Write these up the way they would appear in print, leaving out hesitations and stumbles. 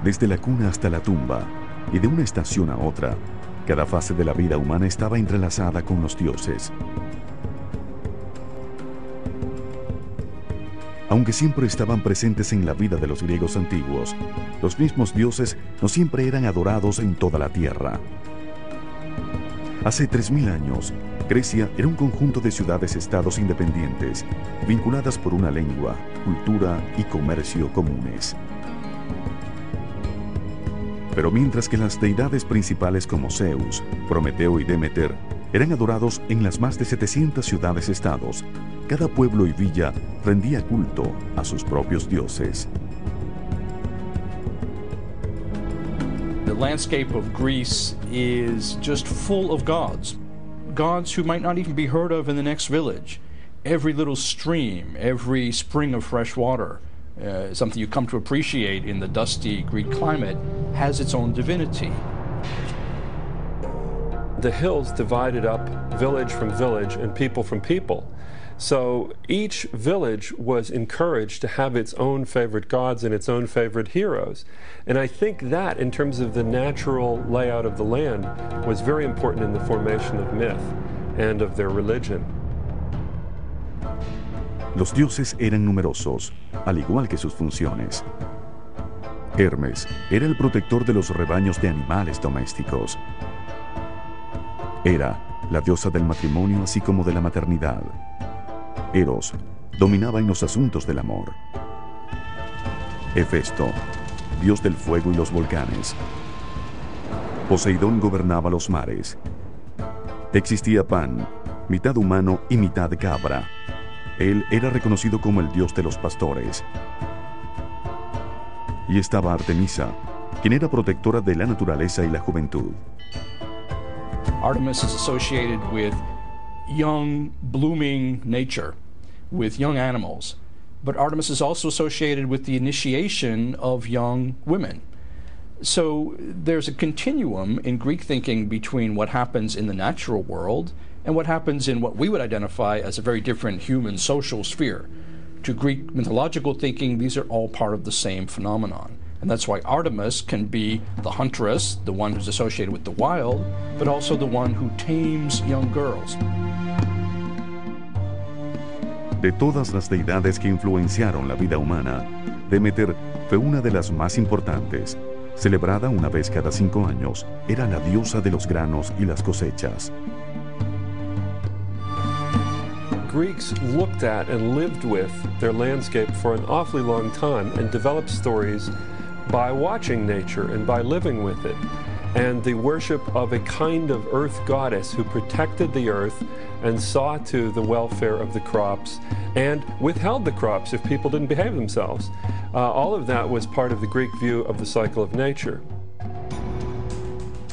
Desde la cuna hasta la tumba, y de una estación a otra, cada fase de la vida humana estaba entrelazada con los dioses. Aunque siempre estaban presentes en la vida de los griegos antiguos, los mismos dioses no siempre eran adorados en toda la tierra. Hace 3000 años, Grecia era un conjunto de ciudades-estados independientes, vinculadas por una lengua, cultura y comercio comunes. Pero mientras que las deidades principales como Zeus, Prometeo y Demeter eran adorados en las más de 700 ciudades-estados, cada pueblo y villa rendía culto a sus propios dioses. The landscape of Greece is just full of gods. Gods who might not even be heard of in the next village. Every little stream, every spring of fresh water, something you come to appreciate in the dusty Greek climate, has its own divinity. The hills divided up village from village and people from people. So each village was encouraged to have its own favorite gods and its own favorite heroes. And I think that, in terms of the natural layout of the land, was very important in the formation of myth and of their religion. Los dioses eran numerosos, al igual que sus funciones. Hermes era el protector de los rebaños de animales domésticos. Hera, la diosa del matrimonio así como de la maternidad. Eros dominaba en los asuntos del amor. Hefesto, dios del fuego y los volcanes. Poseidón gobernaba los mares. Existía Pan, mitad humano y mitad cabra. Él era reconocido como el dios de los pastores. Y estaba Artemisa, quien era protectora de la naturaleza y la juventud. Artemis is associated with young, blooming nature, with young animals. But Artemis is also associated with the initiation of young women. So there's a continuum in Greek thinking between what happens in the natural world and what happens in what we would identify as a very different human social sphere. To Greek mythological thinking, these are all part of the same phenomenon. And that's why Artemis can be the huntress, the one who's associated with the wild, but also the one who tames young girls. De todas las deidades que influenciaron la vida humana, Demeter fue una de las más importantes. Celebrada una vez cada 5 años, era la diosa de los granos y las cosechas. Greeks looked at and lived with their landscape for an awfully long time and developed stories by watching nature and by living with it. And the worship of a kind of earth goddess who protected the earth and saw to the welfare of the crops and withheld the crops if people didn't behave themselves. All of that was part of the Greek view of the cycle of nature.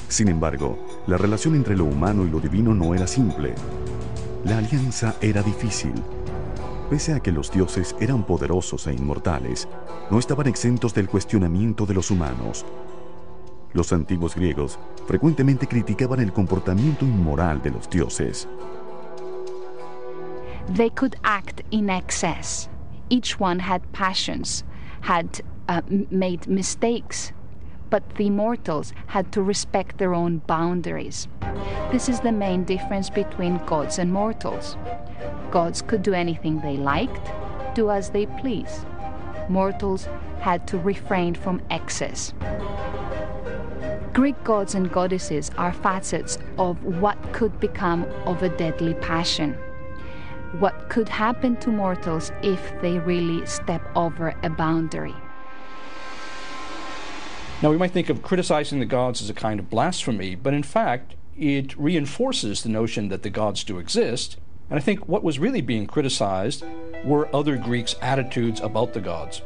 Sin embargo, la relación entre lo humano y lo divino no era simple. La alianza era difícil. Pese a que los dioses eran poderosos e inmortales, no estaban exentos del cuestionamiento de los humanos. Los antiguos griegos frecuentemente criticaban el comportamiento inmoral de los dioses. They could act in excess. Each one had passions, had made mistakes, but the mortals had to respect their own boundaries. This is the main difference between gods and mortals. Gods could do anything they liked, do as they please. Mortals had to refrain from excess. Greek gods and goddesses are facets of what could become of a deadly passion. What could happen to mortals if they really step over a boundary. Now, we might think of criticizing the gods as a kind of blasphemy, but in fact, it reinforces the notion that the gods do exist. And I think what was really being criticized were other Greeks' attitudes about the gods.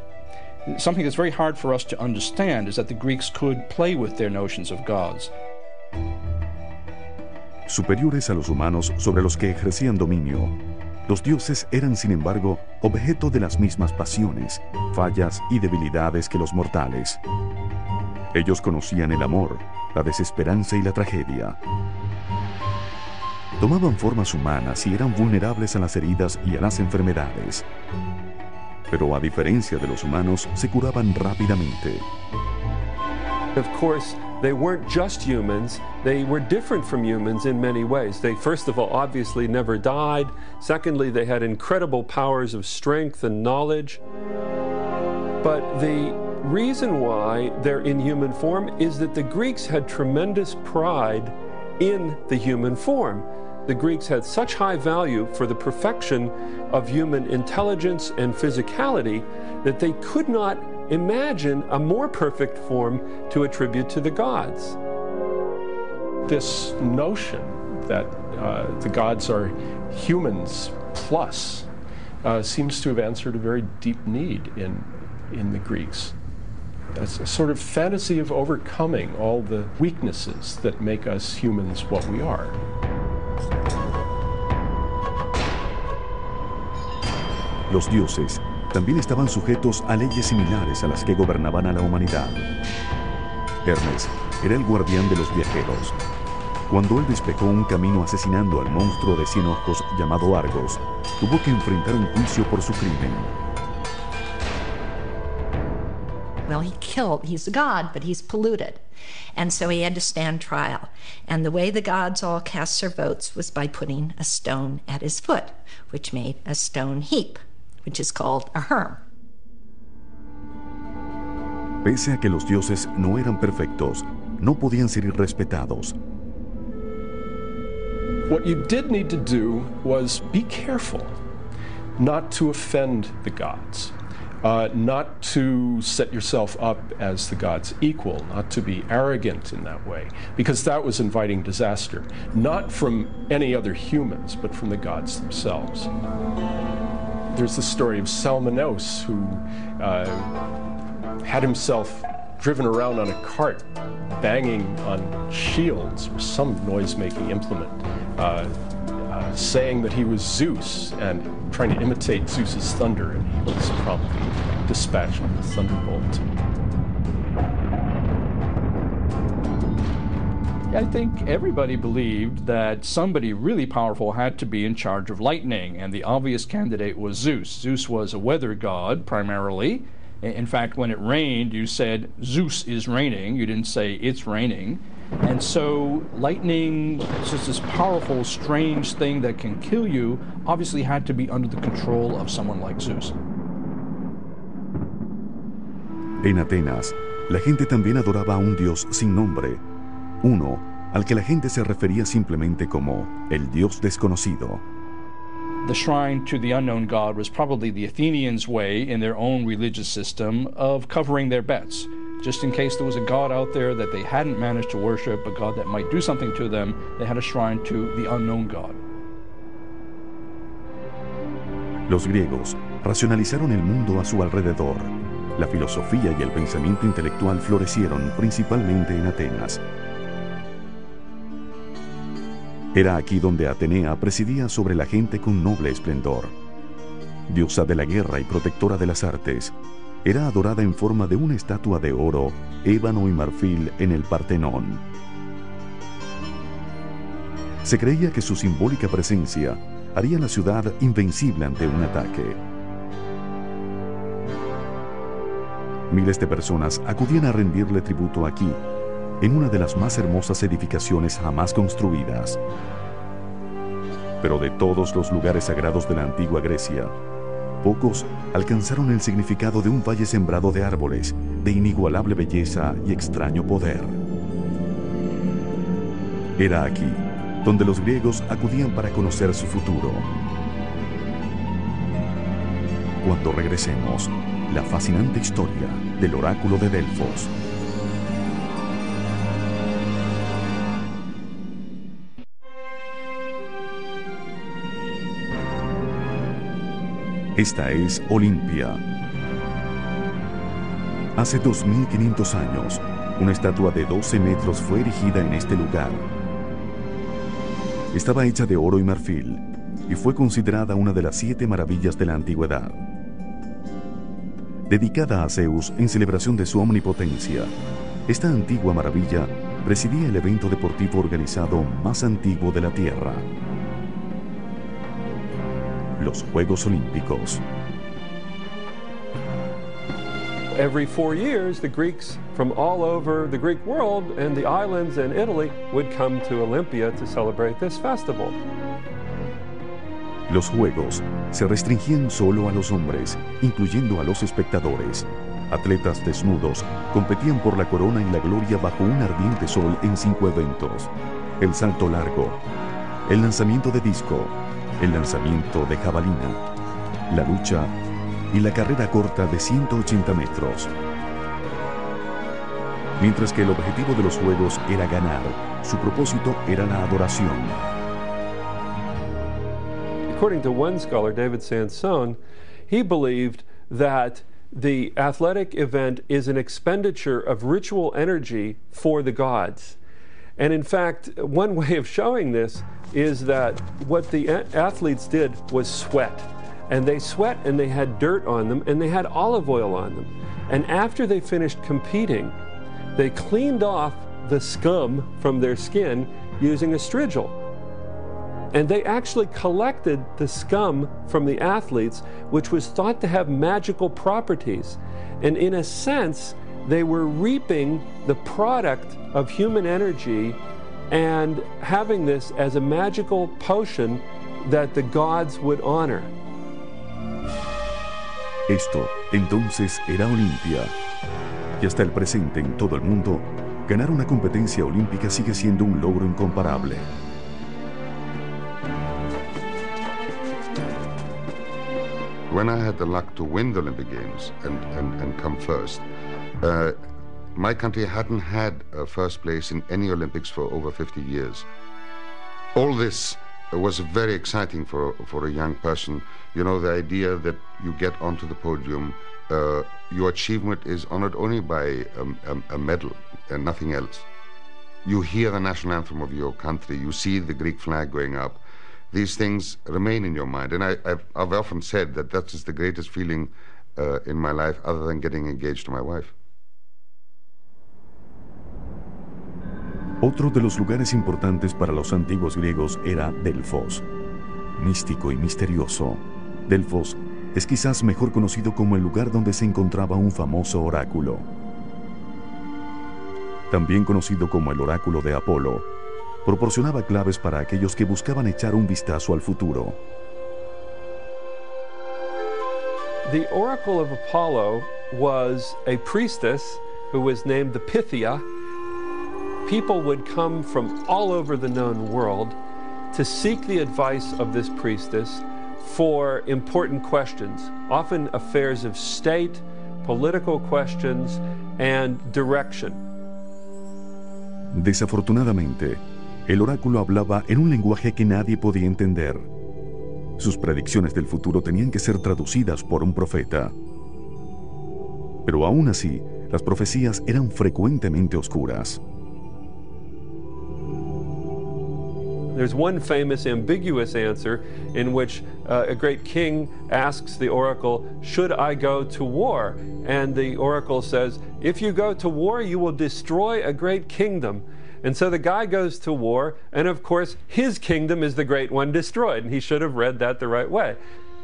Something that's very hard for us to understand is that the Greeks could play with their notions of gods. Superiores a los humanos sobre los que ejercían dominio, los dioses eran, sin embargo, objeto de las mismas pasiones, fallas y debilidades que los mortales. Ellos conocían el amor, la desesperanza y la tragedia. Tomaban formas humanas y eran vulnerables a las heridas y a las enfermedades. Pero a diferencia de los humanos, se curaban rápidamente. Of course, they weren't just humans, they were different from humans in many ways. They, first of all, obviously never died. Secondly, they had incredible powers of strength and knowledge. But the reason why they're in human form is that the Greeks had tremendous pride in the human form. The Greeks had such high value for the perfection of human intelligence and physicality that they could not imagine a more perfect form to attribute to the gods. This notion that the gods are humans plus seems to have answered a very deep need in the Greeks. It's a sort of fantasy of overcoming all the weaknesses that make us humans what we are. Los dioses también estaban sujetos a leyes similares a las que gobernaban a la humanidad. Hermes era el guardián de los viajeros. Cuando él despejó un camino asesinando al monstruo de 100 ojos llamado Argos, tuvo que enfrentar un juicio por su crimen. Well, he's a god, but he's polluted. And so he had to stand trial. And the way the gods all cast their votes was by putting a stone at his foot, which made a stone heap, which is called a herm. Pese a que los dioses no eran perfectos, no podían ser irrespetados. What you did need to do was be careful not to offend the gods, not to set yourself up as the gods' equal, not to be arrogant in that way, because that was inviting disaster, not from any other humans, but from the gods themselves. There's the story of Salmoneus, who had himself driven around on a cart, banging on shields or some noise-making implement, saying that he was Zeus and trying to imitate Zeus's thunder, and he was promptly dispatched with a thunderbolt. I think everybody believed that somebody really powerful had to be in charge of lightning, and the obvious candidate was Zeus. Zeus was a weather god, primarily. In fact, when it rained, you said, Zeus is raining. You didn't say, it's raining. And so lightning, it's just this powerful, strange thing that can kill you, obviously had to be under the control of someone like Zeus. En Atenas, la gente también adoraba a un dios sin nombre, uno al que la gente se refería simplemente como el dios desconocido. The shrine to the unknown god was probably the Athenians' way in their own religious system of covering their bets. Just in case there was a god out there that they hadn't managed to worship, a god that might do something to them, they had a shrine to the unknown god. Los griegos racionalizaron el mundo a su alrededor. La filosofía y el pensamiento intelectual florecieron principalmente en Atenas. Era aquí donde Atenea presidía sobre la gente con noble esplendor. Diosa de la guerra y protectora de las artes, era adorada en forma de una estatua de oro, ébano y marfil en el Partenón. Se creía que su simbólica presencia haría la ciudad invencible ante un ataque. Miles de personas acudían a rendirle tributo aquí, en una de las más hermosas edificaciones jamás construidas. Pero de todos los lugares sagrados de la antigua Grecia, pocos alcanzaron el significado de un valle sembrado de árboles, de inigualable belleza y extraño poder. Era aquí donde los griegos acudían para conocer su futuro. Cuando regresemos, la fascinante historia del oráculo de Delfos. Esta es Olimpia. Hace 2500 años, una estatua de 12 metros fue erigida en este lugar. Estaba hecha de oro y marfil y fue considerada una de las 7 maravillas de la antigüedad. Dedicada a Zeus en celebración de su omnipotencia, esta antigua maravilla presidía el evento deportivo organizado más antiguo de la Tierra: los Juegos Olímpicos. Every 4 years, the Greeks from all over the Greek world and the islands and Italy would come to Olympia to celebrate this festival. Los juegos se restringían solo a los hombres, incluyendo a los espectadores. Atletas desnudos competían por la corona y la gloria bajo un ardiente sol en 5 eventos: el salto largo, el lanzamiento de disco, el lanzamiento de jabalina, la lucha y la carrera corta de 180 metros. Mientras que el objetivo de los juegos era ganar, su propósito era la adoración. According to one scholar, David Sansone, he believed that the athletic event is an expenditure of ritual energy for the gods. And in fact, one way of showing this is that what the athletes did was sweat. And they sweat and they had dirt on them and they had olive oil on them. And after they finished competing, they cleaned off the scum from their skin using a strigil. And they actually collected the scum from the athletes, which was thought to have magical properties. And in a sense, they were reaping the product of human energy and having this as a magical potion that the gods would honor. Esto, entonces, era Olimpia. Y hasta el presente, en todo el mundo, ganar una competencia olímpica sigue siendo un logro incomparable. When I had the luck to win the Olympic Games and come first, my country hadn't had a first place in any Olympics for over 50 years. All this was very exciting for a young person. You know, the idea that you get onto the podium, your achievement is honored only by a medal and nothing else. You hear the national anthem of your country, you see the Greek flag going up. These things remain in your mind, and I've often said that that is the greatest feeling in my life, other than getting engaged to my wife. Otro de los lugares importantes para los antiguos griegos era Delfos, místico y misterioso. Delfos es quizás mejor conocido como el lugar donde se encontraba un famoso oráculo. También conocido como el oráculo de Apolo, proporcionaba claves para aquellos que buscaban echar un vistazo al futuro. The oracle of Apollo was a priestess who was named the Pythia. People would come from all over the known world to seek the advice of this priestess for important questions, often affairs of state, political questions, and direction. Desafortunadamente, el oráculo hablaba en un lenguaje que nadie podía entender. Sus predicciones del futuro tenían que ser traducidas por un profeta. Pero aún así, las profecías eran frecuentemente oscuras. There's one famous ambiguous answer in which a great king asks the oracle, "Should I go to war?" And the oracle says, "If you go to war, you will destroy a great kingdom." And so the guy goes to war, and of course, his kingdom is the great one destroyed, and he should have read that the right way.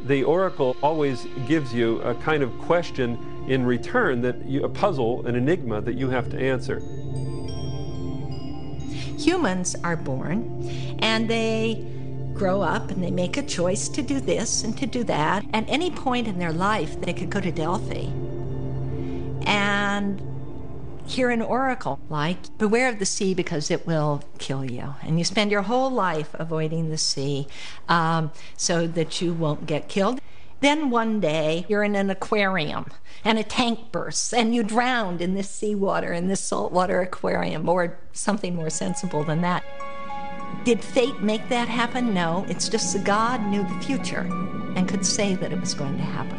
The oracle always gives you a kind of question in return, a puzzle, an enigma that you have to answer. Humans are born, and they grow up, and they make a choice to do this and to do that. At any point in their life, they could go to Delphi and hear an oracle like, "Beware of the sea because it will kill you." And you spend your whole life avoiding the sea so that you won't get killed. Then one day you're in an aquarium and a tank bursts and you drowned in this seawater, in this saltwater aquarium, or something more sensible than that. Did fate make that happen? No, it's just the God knew the future and could say that it was going to happen.